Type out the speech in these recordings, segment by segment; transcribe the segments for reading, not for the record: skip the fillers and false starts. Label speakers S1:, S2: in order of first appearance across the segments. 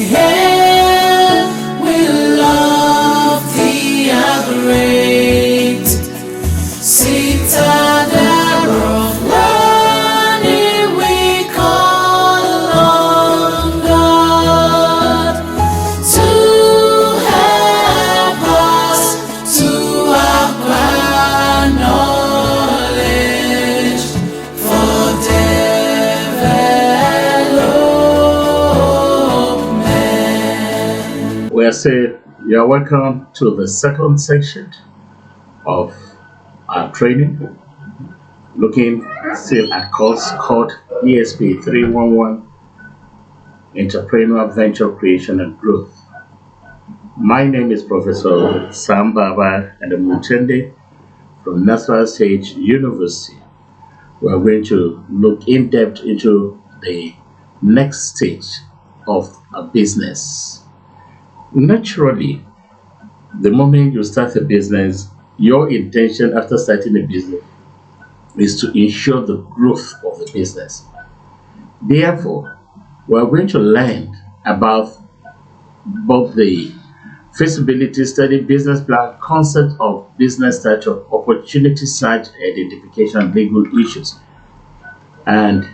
S1: hail, we love thee, our great citadel of learning. We call on God to help us to acquire knowledge for development.
S2: We say you're welcome to the second section of our training, looking still at course called ESP311, Entrepreneur Venture Creation and Growth. My name is Professor SAMBABA and I'm TENDE from National State University. We're going to look in depth into the next stage of a business. Naturally, the moment you start a business, your intention after starting a business is to ensure the growth of the business. Therefore, we're going to learn about both the feasibility study, business plan, concept of business structure, opportunity search, identification, and legal issues. And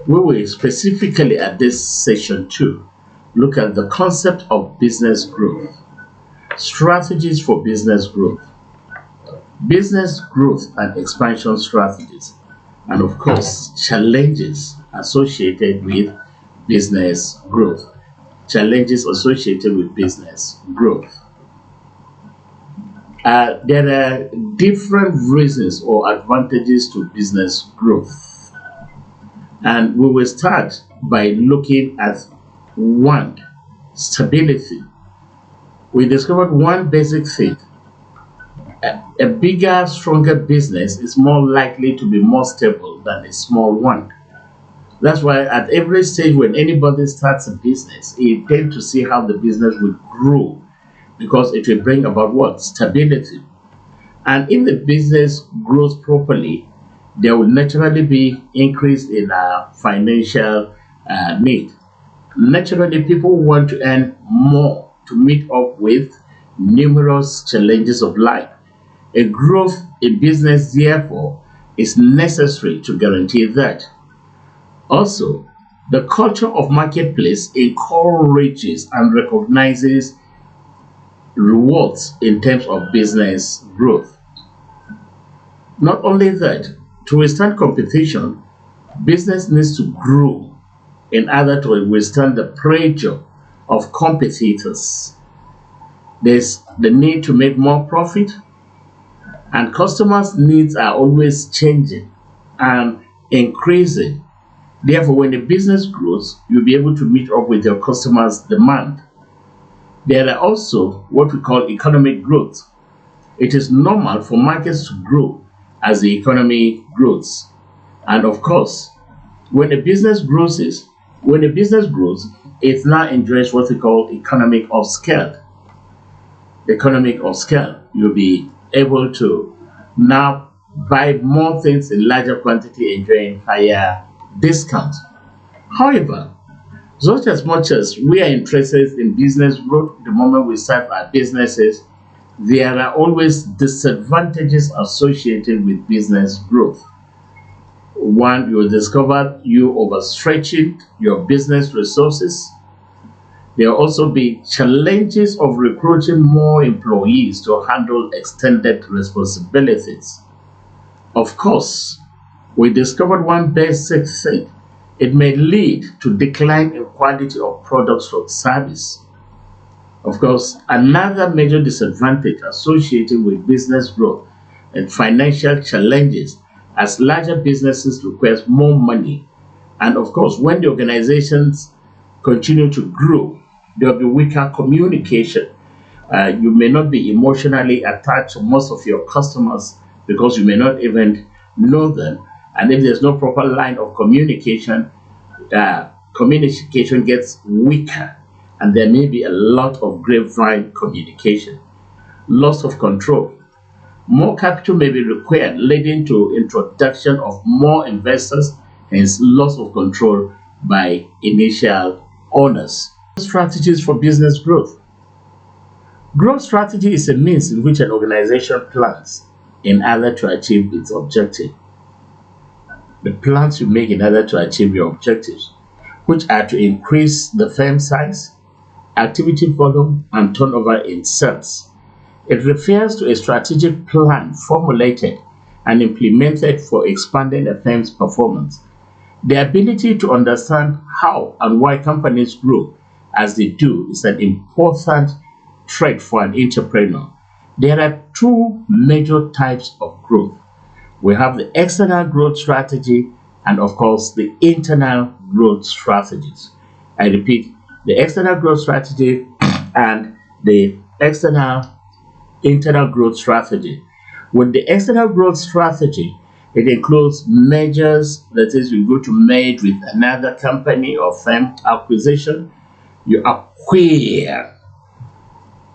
S2: we will specifically at this session 2 look at the concept of business growth, strategies for business growth and expansion strategies, and of course, challenges associated with business growth. There are different reasons or advantages to business growth. And we will start by looking at one, stability. We discovered one basic thing. A bigger, stronger business is more likely to be more stable than a small one. That's why at every stage when anybody starts a business, you tend to see how the business will grow, because it will bring about what? Stability. And if the business grows properly, there will naturally be increase in financial need. Naturally, people want to earn more to meet up with numerous challenges of life. A growth in business, therefore, is necessary to guarantee that. Also, the culture of marketplace encourages and recognizes rewards in terms of business growth. Not only that, to withstand competition, business needs to grow in order to withstand the pressure of competitors. There's the need to make more profit, and customers' needs are always changing and increasing. Therefore, when the business grows, you'll be able to meet up with your customers' demand. There are also what we call economic growth. It is normal for markets to grow as the economy grows. And of course, when a business grows, it now enjoys what we call economic of scale. Economic of scale. You'll be able to now buy more things in larger quantity, enjoying higher discounts. However, just as much as we are interested in business growth, the moment we start our businesses, there are always disadvantages associated with business growth. One, you will discover you overstretching your business resources. There will also be challenges of recruiting more employees to handle extended responsibilities. Of course, we discovered one basic thing. It may lead to decline in quality of products or service. Of course, another major disadvantage associated with business growth and financial challenges, as larger businesses require more money. And of course, when the organizations continue to grow, there will be weaker communication. You may not be emotionally attached to most of your customers because you may not even know them. And if there's no proper line of communication, communication gets weaker, and there may be a lot of grapevine communication. Loss of control. More capital may be required, leading to introduction of more investors, hence loss of control by initial owners. Strategies for business growth. Growth strategy is a means in which an organization plans in order to achieve its objective. The plans you make in order to achieve your objectives, which are to increase the firm size, activity volume, and turnover in sales. It refers to a strategic plan formulated and implemented for expanding a firm's performance. The ability to understand how and why companies grow as they do is an important trait for an entrepreneur. There are two major types of growth. We have the external growth strategy and, of course, the internal growth strategies. I repeat, the external growth strategy and the internal growth strategy. With the external growth strategy, it includes mergers, that is, you go to merge with another company or firm, acquisition, you acquire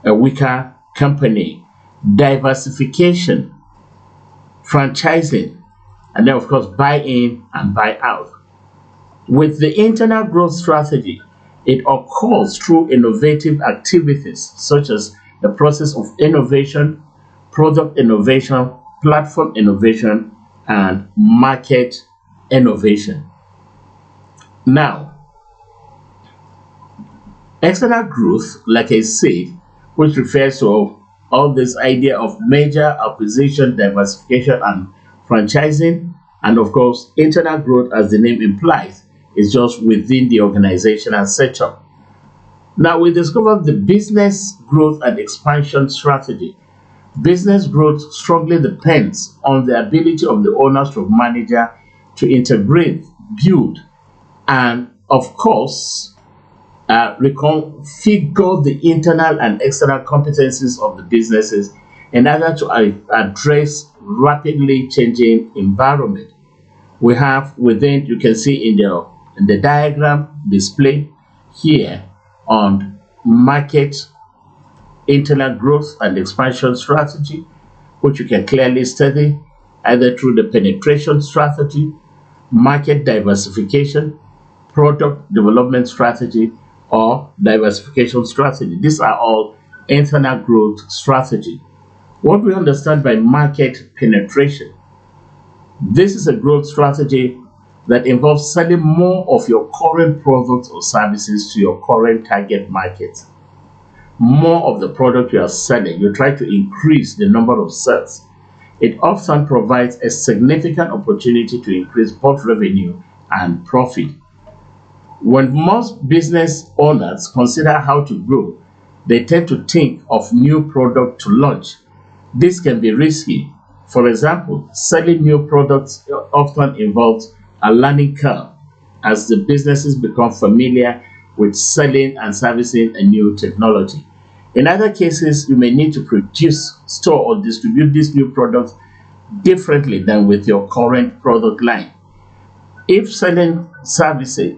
S2: a weaker company, diversification, franchising, and then, of course, buy in and buy out. With the internal growth strategy, it occurs through innovative activities such as the process of innovation, product innovation, platform innovation, and market innovation. Now, external growth, like I said, which refers to all this idea of merger, acquisition, diversification, and franchising, and of course, internal growth, as the name implies, is just within the organizational setup. Now, we discovered the business growth and expansion strategy. Business growth strongly depends on the ability of the owner or manager to integrate, build, and of course, reconfigure the internal and external competencies of the businesses in order to address rapidly changing environment. We have within, you can see in the diagram displayed here on market internal growth and expansion strategy, which you can clearly study either through the penetration strategy, market diversification, product development strategy, or diversification strategy. These are all internal growth strategy. What we understand by market penetration, this is a growth strategy that involves selling more of your current products or services to your current target market. More of the product you are selling, you try to increase the number of sales. It often provides a significant opportunity to increase both revenue and profit. When most business owners consider how to grow, they tend to think of new product to launch. This can be risky. For example, selling new products often involves a learning curve as the businesses become familiar with selling and servicing a new technology. In other cases, you may need to produce, store, or distribute these new products differently than with your current product line. In selling services,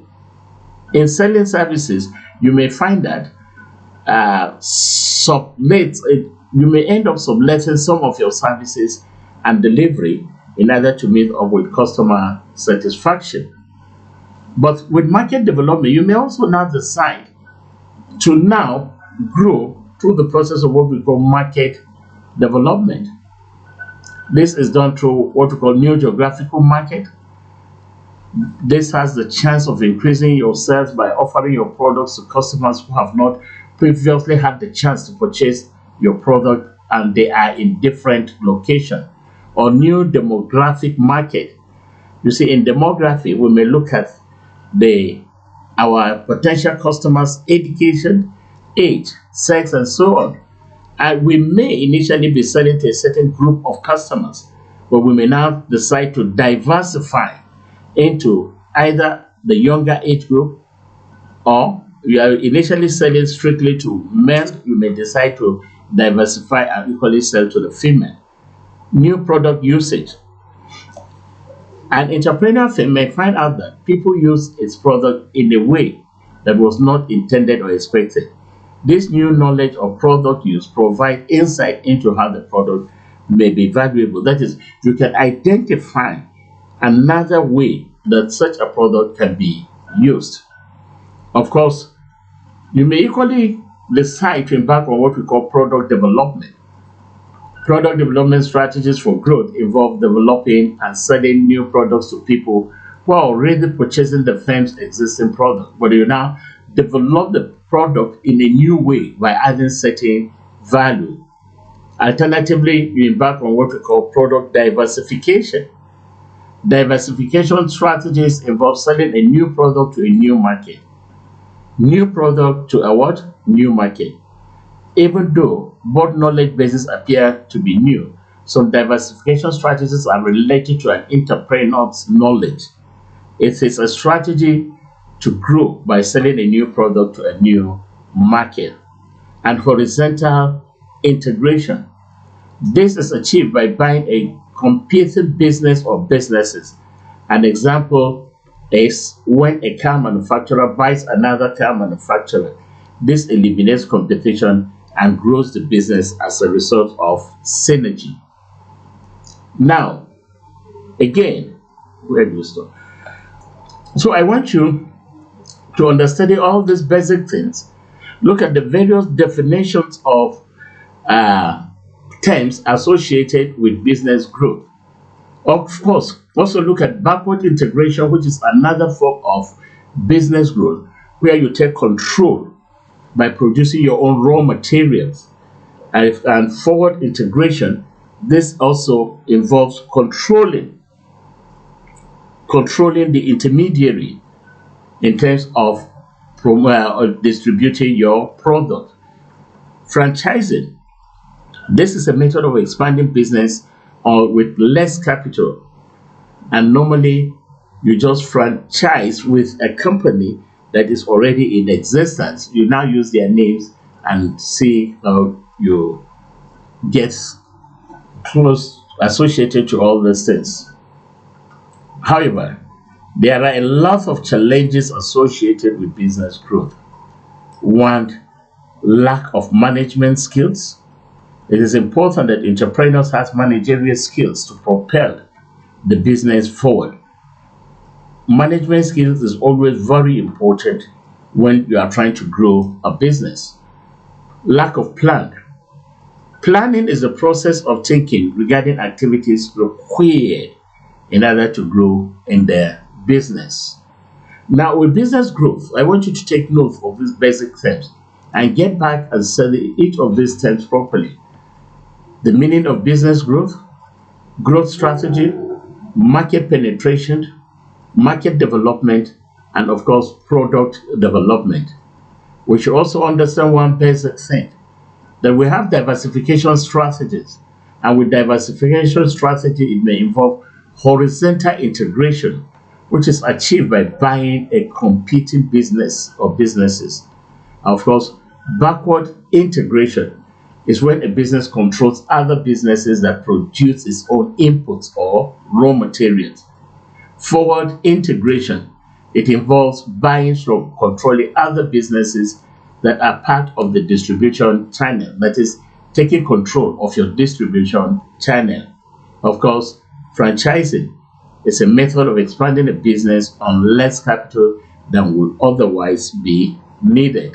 S2: you may find that you may end up subletting some of your services and delivery in order to meet up with customer satisfaction. But with market development, you may also now decide to now grow through the process of what we call market development. This is done through what we call new geographical market. This has the chance of increasing your sales by offering your products to customers who have not previously had the chance to purchase your product and they are in different locations. Or new demographic market. You see, in demography, we may look at our potential customers' education, age, sex, and so on. And we may initially be selling to a certain group of customers, but we may now decide to diversify into either the younger age group, or we are initially selling strictly to men. You may decide to diversify and equally sell to the female. New product usage. An entrepreneur may find out that people use its product in a way that was not intended or expected. This new knowledge of product use provides insight into how the product may be valuable. That is, you can identify another way that such a product can be used. Of course, You may equally decide to embark on what we call product development. Product development strategies for growth involve developing and selling new products to people who are already purchasing the firm's existing product, but you now develop the product in a new way by adding certain value. Alternatively, you embark on what we call product diversification. Diversification strategies involve selling a new product to a new market. New product to a what? New market. Even though both knowledge bases appear to be new, some diversification strategies are related to an entrepreneur's knowledge. It is a strategy to grow by selling a new product to a new market. And horizontal integration. This is achieved by buying a competing business or businesses. An example is when a car manufacturer buys another car manufacturer. This eliminates competition and grows the business as a result of synergy. Now, again, where do we stop? So I want you to understand all these basic things. Look at the various definitions of terms associated with business growth. Of course, also look at backward integration, which is another form of business growth, where you take control by producing your own raw materials. And forward integration, this also involves controlling the intermediary in terms of distributing your product. Franchising, this is a method of expanding business with less capital, and normally you just franchise with a company that is already in existence. You now use their names and see how you get close associated to all these things. However, there are a lot of challenges associated with business growth. One, lack of management skills. It is important that entrepreneurs have managerial skills to propel the business forward. Management skills is always very important when you are trying to grow a business. Lack of plan. Planning is a process of thinking regarding activities required in order to grow in the business. Now, with business growth, I want you to take note of these basic terms and get back and study each of these terms properly. The meaning of business growth, growth strategy, market penetration, market development, and of course, product development. We should also understand one basic thing, that we have diversification strategies, and with diversification strategy, it may involve horizontal integration, which is achieved by buying a competing business or businesses. And of course, backward integration is when a business controls other businesses that produce its own inputs or raw materials. Forward integration, it involves buying from controlling other businesses that are part of the distribution channel, that is, taking control of your distribution channel. Of course, franchising is a method of expanding a business on less capital than would otherwise be needed.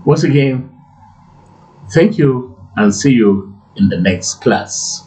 S2: Once again, thank you and see you in the next class.